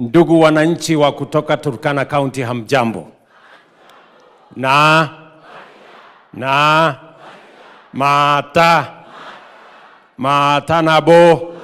Ndugu wananchi wa kutoka Turkana County, hamjambo. Na Mata Nabo,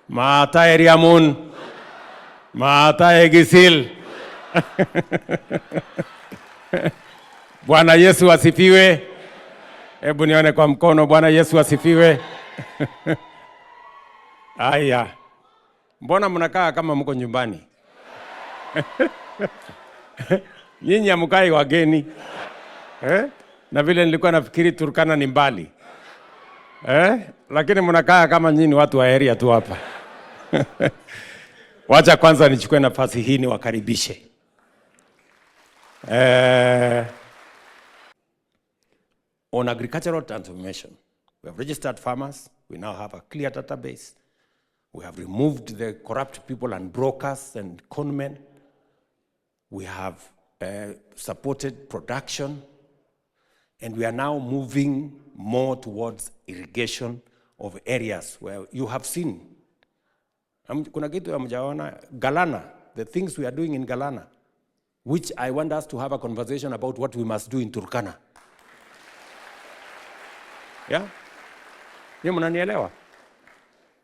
Mata Eriamun, Mata Egisil. Bwana Yesu asifiwe. Hebu nione kwa mkono. Bwana Yesu asifiwe. Aya. Mbona mnakaa kama mko nyumbani? Nyinyi hamkai wageni. Na vile nilikuwa nafikiri Turkana ni mbali. Lakini mnakaa kama nyinyi watu wa area tu hapa. Wacha kwanza nichukue nafasi hii niwakaribishe. On agricultural transformation, we have registered farmers. We now have a clear database. We have removed the corrupt people and brokers and conmen. We have supported production. And we are now moving more towards irrigation of areas where you have seen. Kuna kitu ya mjaona, Galana, the things we are doing in Galana, which I want us to have a conversation about what we must do in Turkana. Yeah? You mnanielewa?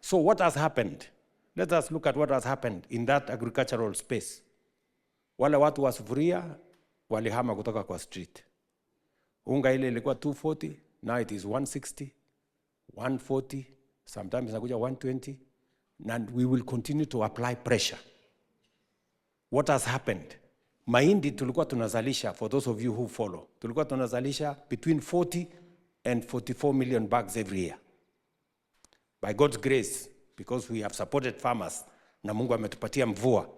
So what has happened? Let us look at what has happened in that agricultural space. Wale watu wa sufuria walihama kutoka kwa street. Unga ile ilikuwa 240, now it is 160, 140, sometimes inakuja 120, and we will continue to apply pressure. What has happened? Mahindi tulikuwa tunazalisha, for those of you who follow, tulikuwa tunazalisha between 40 and 44 million bags every year. By God's grace, because we have supported farmers, na Mungu ametupatia mvua.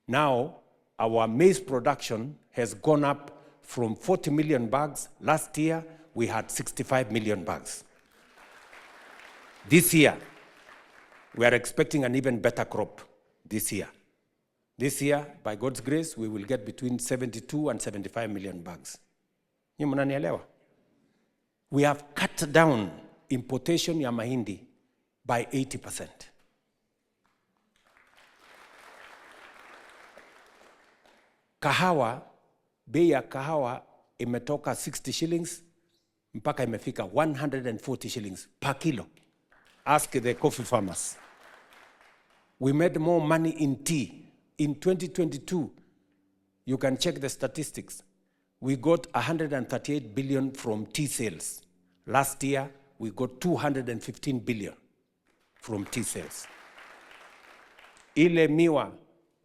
Now, our maize production has gone up from 40 million bags. Last year, we had 65 million bags. This year, we are expecting an even better crop this year. This year, by God's grace, we will get between 72 and 75 million bags. Nyinyi mnanielewa? We have cut down importation ya mahindi by 80%. Kahawa, bei ya kahawa imetoka 60 shillings mpaka imefika 140 shillings per kilo. Ask the coffee farmers. We made more money in tea. In 2022, you can check the statistics. We got 138 billion from tea sales. Last year, we got 215 billion from tea sales. Ile miwa,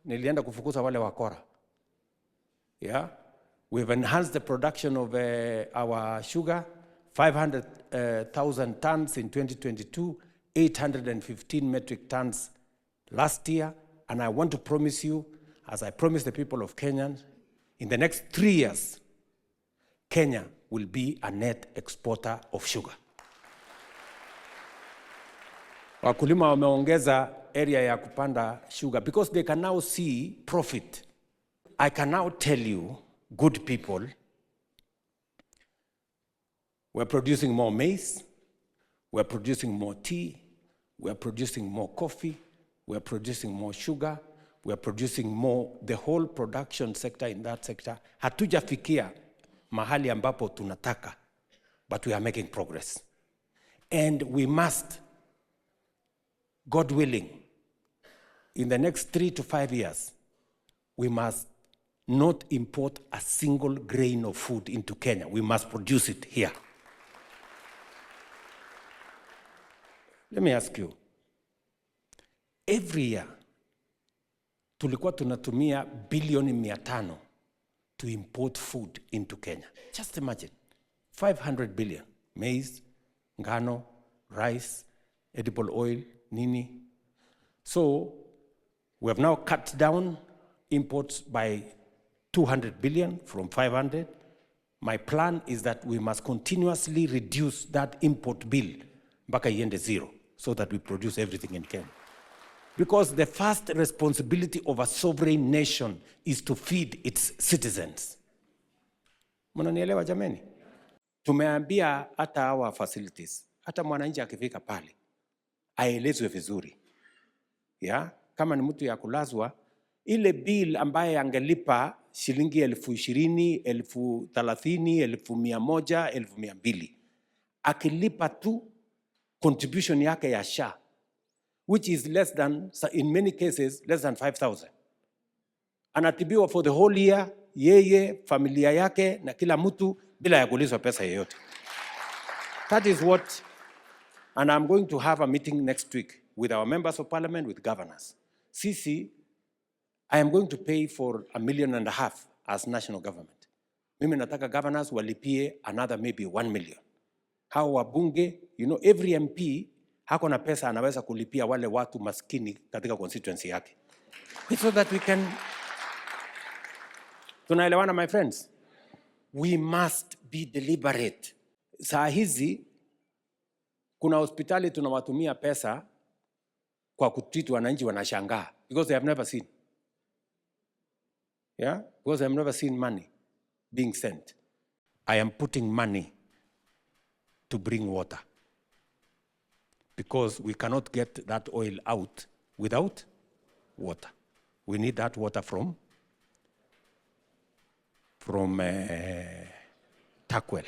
nilienda kufukuza wale wakora. Yeah? We've enhanced the production of our sugar, 500,000 tons in 2022, 815 metric tons last year. And I want to promise you, as I promised the people of Kenya, in the next 3 years, Kenya will be a net exporter of sugar. Wakulima wameongeza area ya kupanda sugar because they can now see profit. I can now tell you, good people, we're producing more maize, we're producing more tea, we're producing more coffee, we're producing more sugar, we're producing more, the whole production sector in that sector. Hatujafikia mahali ambapo tunataka, but we are making progress. And we must, God willing, in the next 3 to 5 years, we must not import a single grain of food into Kenya. We must produce it here. Let me ask you, every year, tulikuwa tunatumia bilioni 500 to import food into Kenya. Just imagine, 500 billion, maize, ngano, rice, edible oil, nini. So, we have now cut down imports by 200 billion from 500. My plan is that we must continuously reduce that import bill mpaka iende zero so that we produce everything in Kenya. Because the first responsibility of a sovereign nation is to feed its citizens. Mnanielewa jameni? Tumeambia hata our facilities, hata mwananchi akifika pale, aelezwe vizuri. Yeah? kama ni mtu ya kulazwa, ile bill ambaye angelipa shilingi 20,000, 30,000, 100,000, 200,000, akilipa tu contribution yake ya SHA, which is less than, in many cases, less than 5,000. Anatibiwa for the whole year, yeye, familia yake, na kila mtu, bila ya kulizwa pesa yoyote. That is what, and I'm going to have a meeting next week with our members of parliament, with governors. Sisi, I am going to pay for 1.5 million as national government. Mimi nataka governors walipie another maybe 1 million. Hao wabunge, you know, every MP hako na pesa anaweza kulipia wale watu maskini katika constituency yake. So that we can... Tunaelewana, my friends? We must be deliberate. Saa hizi, kuna hospitali tunawatumia pesa kwa kutreat wananchi wanashangaa. Because they have never seen. Yeah? Because they have never seen money being sent. I am putting money to bring water. Because we cannot get that oil out without water. We need that water from Turkana.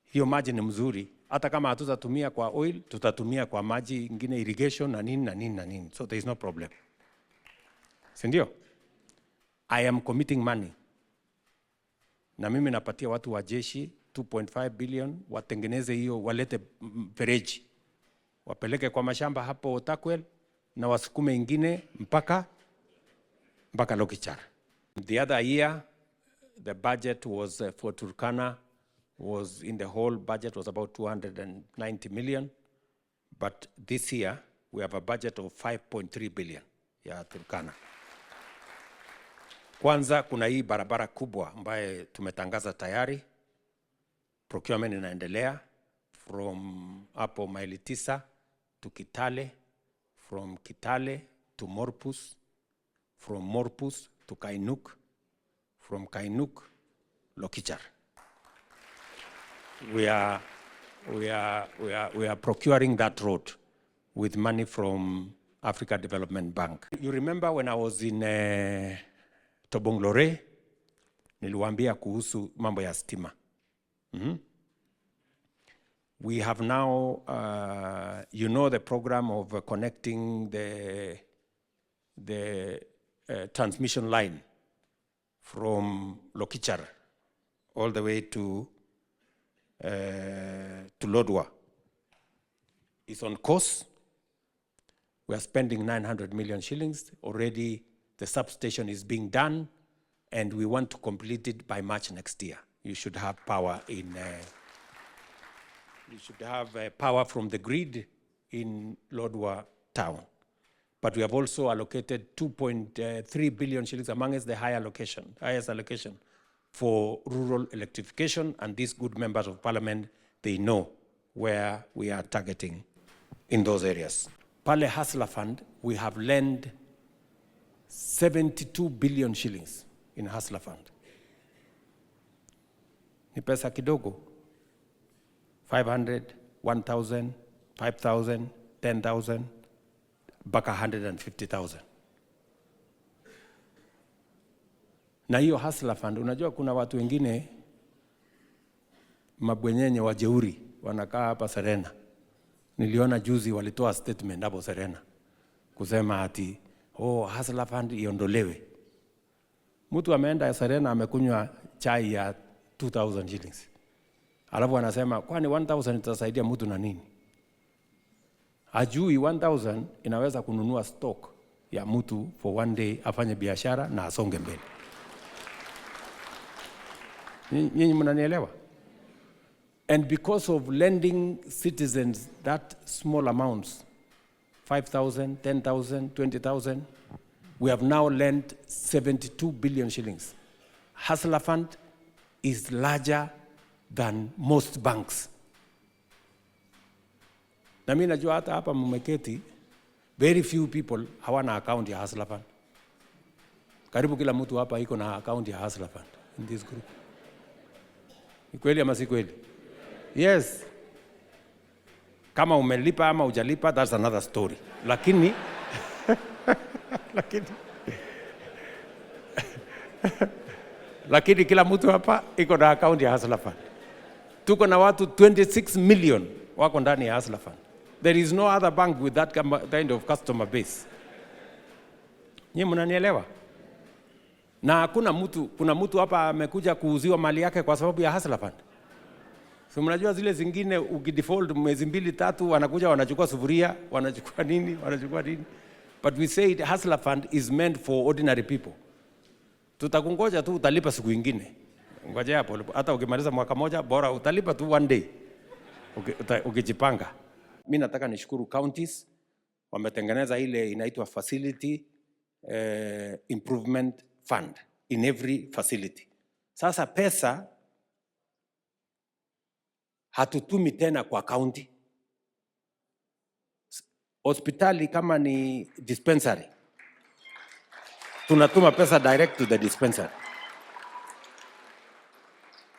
Hiyo maji ni mzuri. Hata kama hatutatumia kwa oil, tutatumia kwa maji ingine, irrigation na nini na nini na nini. So there is no problem. Sindio? I am committing money. Na mimi napatia watu wa jeshi 2.5 billion watengeneze hiyo, walete fereji. Wapeleke kwa mashamba hapo Turkana na wasukume ingine mpaka Lokichar. The other year, the budget was for Turkana was in the whole budget was about 290 million. But this year, we have a budget of 5.3 billion ya Turkana. Kwanza kuna hii barabara kubwa ambaye tumetangaza tayari. Procurement inaendelea from hapo maili 9 to Kitale, from Kitale to Morpus, from Morpus to Kainuk, from Kainuk, Lokichar. We are procuring that road with money from Africa Development Bank. You remember when I was in Tobonglore, niliwaambia kuhusu mambo ya stima. We have now, you know, the program of connecting the transmission line from Lokichar all the way to Lodwar. It's on course. We are spending 900 million shillings. Already the substation is being done, and we want to complete it by March next year. You should have power in... you should have power from the grid in Lodwar town. But we have also allocated 2.3 billion shillings, amongst the highest allocation for rural electrification, and these good members of parliament, they know where we are targeting in those areas. Pale Hustler Fund, we have lent 72 billion shillings in Hustler Fund. Ni pesa kidogo. 500, 1,000, 5,000, 10,000, mpaka 150,000. Na hiyo Hustler Fund, unajua kuna watu wengine mabwenyenye wajeuri wanakaa hapa Serena. Niliona juzi walitoa statement hapo Serena kusema ati Hustler Fund iondolewe. Mtu ameenda Serena amekunywa chai ya 2,000 shillings. Alafu anasema kwani 1,000 itasaidia mtu na nini? Ajui 1,000 inaweza kununua stock ya mtu for one day, afanye biashara na asonge mbele. Nyinyi mnanielewa? And because of lending citizens that small amounts, 5,000, 10,000, 20,000, we have now lent 72 billion shillings. Hustler Fund is larger than most banks. Na mimi najua hata hapa mmeketi, very few people hawana account ya Hustler Fund. Karibu kila mtu hapa iko na account ya Hustler Fund in this group. Ni kweli ama si kweli? Yes. Kama umelipa ama hujalipa, that's another story. Lakini lakini kila mtu hapa iko na account ya Hustler Fund. Tuko na watu 26 million wako ndani ya Hustler Fund. There is no other bank with that kind of customer base. Nyinyi mnanielewa? Na kuna mtu hapa amekuja kuuziwa mali yake kwa sababu ya Hustler Fund. So mnajua zile zingine ukidefault mwezi 2-3 wanakuja wanachukua sufuria, wanachukua nini. But we say the Hustler Fund is meant for ordinary people. Tutakungoja tu, utalipa siku nyingine. Ngoja hapo, hata ukimaliza mwaka moja bora utalipa tu one day. Ukijipanga. Mimi nataka nishukuru counties wametengeneza ile inaitwa facility improvement fund in every facility. Sasa pesa hatutumi tena kwa county. Hospitali kama ni dispensary, tunatuma pesa direct to the dispensary.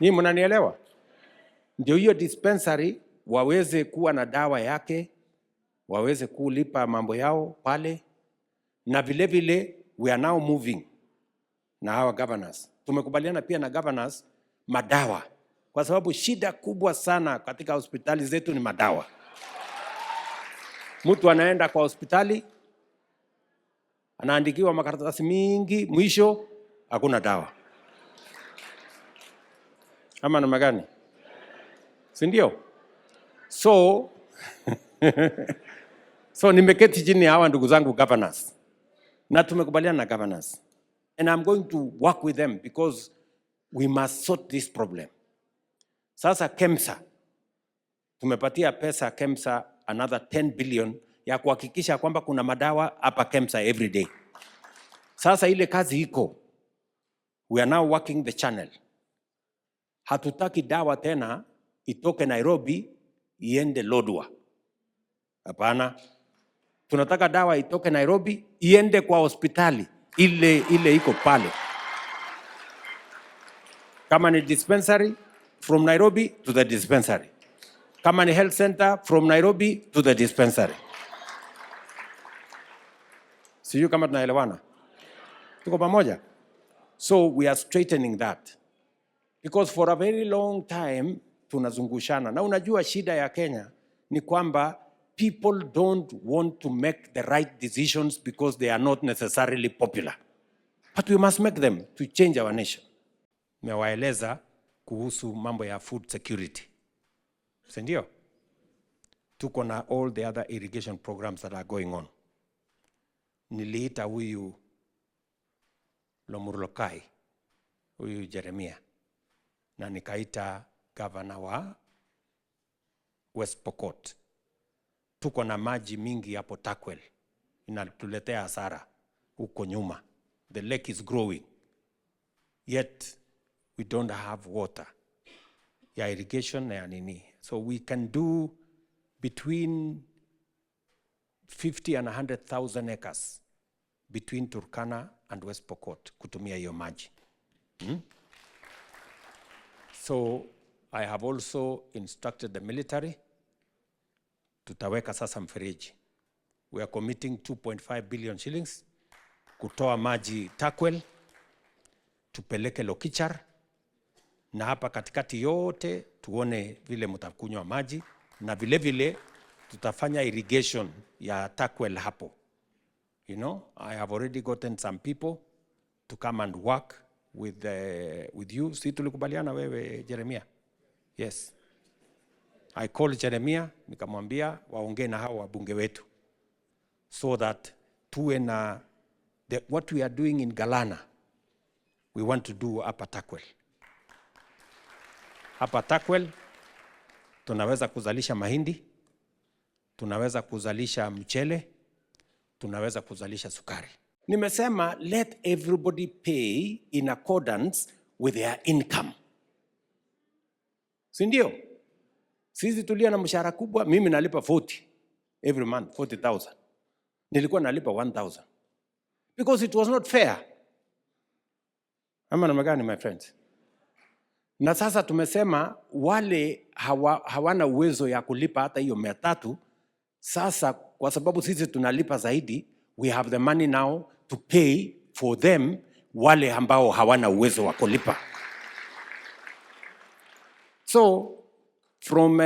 Ni mnanielewa? Ndio hiyo dispensary waweze kuwa na dawa yake, waweze kulipa mambo yao pale. Na vile vile we are now moving na hawa governors. Tumekubaliana pia na governors madawa, kwa sababu shida kubwa sana katika hospitali zetu ni madawa. Mtu anaenda kwa hospitali, anaandikiwa makaratasi mingi, mwisho hakuna dawa. Ama namna gani? Si ndio? So nimeketi chini hawa ndugu zangu governors. Na tumekubaliana na governors. And I'm going to work with them because we must sort this problem. Sasa KEMSA, tumepatia pesa KEMSA another 10 billion ya kuhakikisha kwamba kuna madawa hapa KEMSA every day. Sasa ile kazi iko. We are now working the channel. Hatutaki dawa tena itoke Nairobi iende Lodwar. Hapana. Tunataka dawa itoke Nairobi iende kwa hospitali ile iko pale. Kama ni dispensary, from Nairobi to the dispensary. Kama ni health center, from Nairobi to the dispensary. Sijui kama tunaelewana. Tuko pamoja? So we are straightening that. Because for a very long time tunazungushana. Na unajua shida ya Kenya ni kwamba people don't want to make the right decisions because they are not necessarily popular. But we must make them to change our nation. Mewaeleza kuhusu mambo ya food security. Sindio? Tuko na all the other irrigation programs that are going on. Niliita huyu Lomurlokai, huyu Jeremia, na nikaita governor wa West Pokot. Tuko na maji mingi hapo Takwel, inatuletea hasara huko nyuma. The lake is growing, yet we don't have water ya irrigation na ya nini. So we can do between 50 and 100,000 acres between Turkana and West Pokot kutumia hiyo maji. So I have also instructed the military, tutaweka sasa mfereji. We are committing 2.5 billion shillings kutoa maji Takwel, tupeleke Lokichar, na hapa katikati yote tuone vile mtakunywa maji, na vile vile tutafanya irrigation ya Takwel hapo. You know, I have already gotten some people to come and work with you. Si tulikubaliana wewe Jeremia? Yes. I called Jeremia, nikamwambia waongee na hao wabunge wetu, so that tuwe na what we are doing in Galana, we want to do hapa Takwel. Hapa Takwel tunaweza kuzalisha mahindi, tunaweza kuzalisha mchele, tunaweza kuzalisha sukari. Nimesema let everybody pay in accordance with their income. Si ndio? Sisi tulia na mshahara kubwa, mimi nalipa 40 every month, 40,000. Nilikuwa nalipa 1,000. Because it was not fair. Ama namna gani my friends? Na sasa tumesema wale hawana uwezo ya kulipa hata hiyo 300, sasa kwa sababu sisi tunalipa zaidi, we have the money now to pay for them, wale ambao hawana uwezo wa kulipa. So from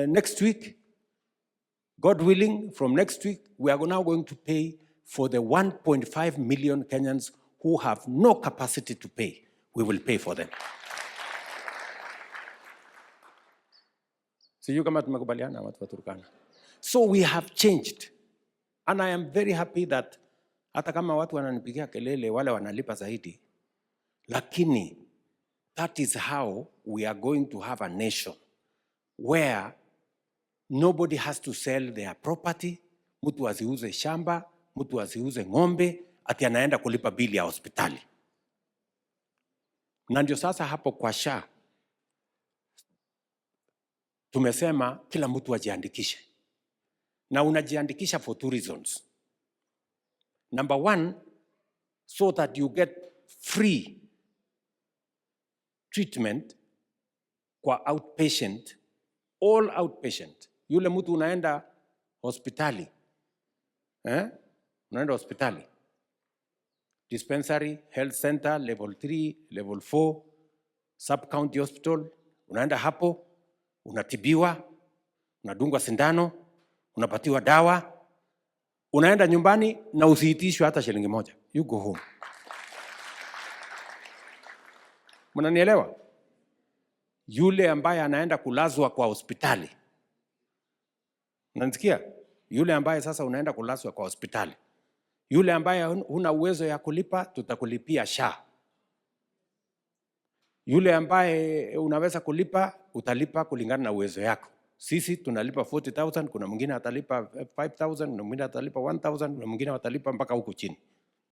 next week, God willing, from next week, we are now going to pay for the 1.5 million Kenyans who have no capacity to pay. We will pay for them. Sijui kama tumekubaliana watu wa Turkana. So we have changed. And I am very happy that hata kama watu wananipigia kelele wale wanalipa zaidi, lakini that is how we are going to have a nation where nobody has to sell their property. Mtu asiuze shamba, mtu asiuze ng'ombe, ati anaenda kulipa bili ya hospitali. Na ndio sasa hapo kwa SHA tumesema kila mtu ajiandikishe. Na unajiandikisha for 2 reasons. Number 1, so that you get free treatment kwa outpatient, all outpatient. Yule mtu unaenda hospitali, unaenda hospitali, dispensary, health center, level 3, level 4, sub-county hospital, unaenda hapo, unatibiwa, unadungwa sindano, unapatiwa dawa, unaenda nyumbani na usiitishwe hata shilingi moja. You go home. Mnanielewa? Yule ambaye anaenda kulazwa kwa hospitali, unanisikia? Yule ambaye sasa unaenda kulazwa kwa hospitali, yule ambaye huna uwezo ya kulipa, tutakulipia SHA. Yule ambaye unaweza kulipa, utalipa kulingana na uwezo yako. Sisi tunalipa 40,000, kuna mwingine atalipa 5,000, kuna mwingine atalipa 1,000, kuna mwingine atalipa mpaka huko chini.